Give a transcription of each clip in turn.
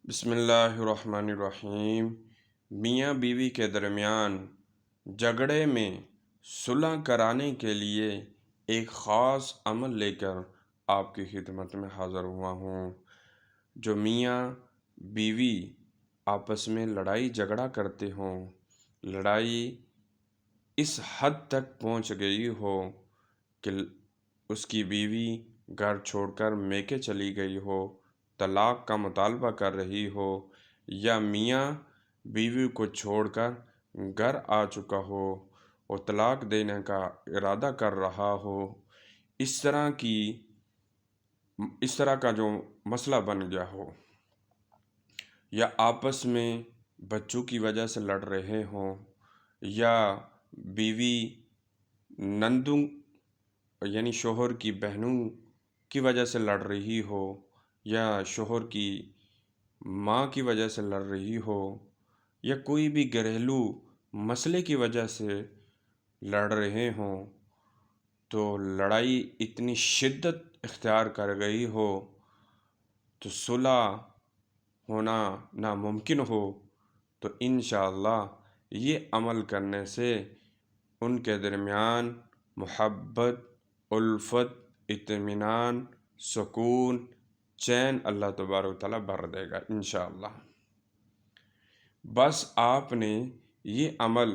بسم اللہ الرحمن الرحیم۔ میاں بیوی کے درمیان جھگڑے میں صلح کرانے کے لیے ایک خاص عمل لے کر آپ کی خدمت میں حاضر ہوا ہوں۔ جو میاں بیوی آپس میں لڑائی جھگڑا کرتے ہوں، لڑائی اس حد تک پہنچ گئی ہو کہ اس کی بیوی گھر چھوڑ کر میکے چلی گئی ہو، طلاق کا مطالبہ کر رہی ہو، یا میاں بیوی کو چھوڑ کر گھر آ چکا ہو اور طلاق دینے کا ارادہ کر رہا ہو، اس طرح کا جو مسئلہ بن گیا ہو، یا آپس میں بچوں کی وجہ سے لڑ رہے ہوں، یا بیوی نندوں یعنی شوہر کی بہنوں کی وجہ سے لڑ رہی ہو، یا شوہر کی ماں کی وجہ سے لڑ رہی ہو، یا کوئی بھی گھریلو مسئلے کی وجہ سے لڑ رہے ہوں، تو لڑائی اتنی شدت اختیار کر گئی ہو تو صلح ہونا ناممکن ہو، تو انشاءاللہ یہ عمل کرنے سے ان کے درمیان محبت، الفت، اطمینان، سکون، چین اللہ تبارک و تعالیٰ بھر دے گا انشاءاللہ۔ بس آپ نے یہ عمل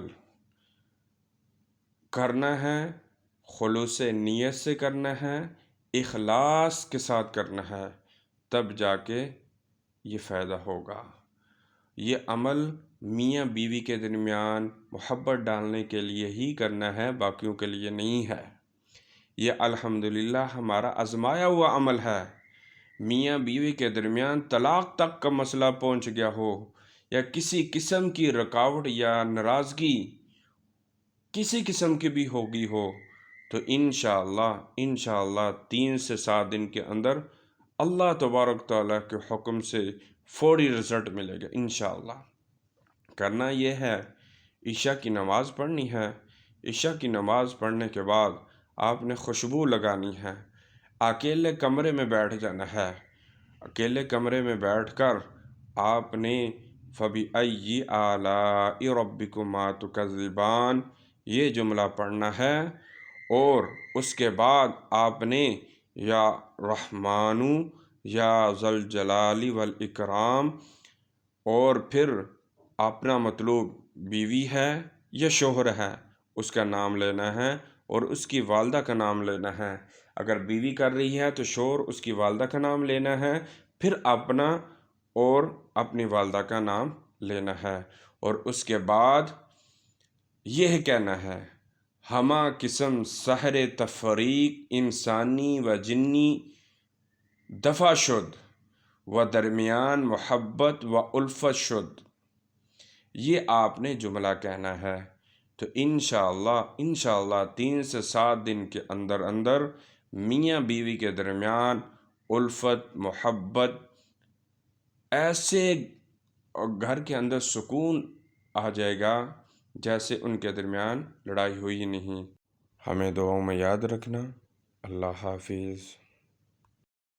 کرنا ہے، خلوص نیت سے کرنا ہے، اخلاص کے ساتھ کرنا ہے، تب جا کے یہ فائدہ ہوگا۔ یہ عمل میاں بیوی کے درمیان محبت ڈالنے کے لیے ہی کرنا ہے، باقیوں کے لیے نہیں ہے۔ یہ الحمدللہ ہمارا آزمایا ہوا عمل ہے۔ میاں بیوی کے درمیان طلاق تک کا مسئلہ پہنچ گیا ہو، یا کسی قسم کی رکاوٹ یا ناراضگی کسی قسم کی بھی ہوگی ہو، تو انشاءاللہ 3 سے 7 دن کے اندر اللہ تبارک تعالیٰ کے حکم سے فوری رزلٹ ملے گا انشاءاللہ۔ کرنا یہ ہے، عشاء کی نماز پڑھنی ہے۔ عشاء کی نماز پڑھنے کے بعد آپ نے خوشبو لگانی ہے، اکیلے کمرے میں بیٹھ جانا ہے۔ اکیلے کمرے میں بیٹھ کر آپ نے فَبِأَيِّ آلَاءِ رَبِّكُمَا تُكَذِّبَانِ یہ جملہ پڑھنا ہے، اور اس کے بعد آپ نے یا رحمانُ یا ذوالجلال والاکرام، اور پھر اپنا مطلوب بیوی ہے یا شوہر ہے اس کا نام لینا ہے، اور اس کی والدہ کا نام لینا ہے۔ اگر بیوی کر رہی ہے تو شوہر اس کی والدہ کا نام لینا ہے، پھر اپنا اور اپنی والدہ کا نام لینا ہے، اور اس کے بعد یہ کہنا ہے: ہمہ قسم سحر تفریق انسانی و جنی دفع شد، و درمیان محبت و الفت شد۔ یہ آپ نے جملہ کہنا ہے، تو انشاءاللہ 3 سے 7 دن کے اندر میاں بیوی کے درمیان الفت، محبت، ایسے گھر کے اندر سکون آ جائے گا جیسے ان کے درمیان لڑائی ہوئی نہیں۔ ہمیں دعاؤں میں یاد رکھنا۔ اللہ حافظ۔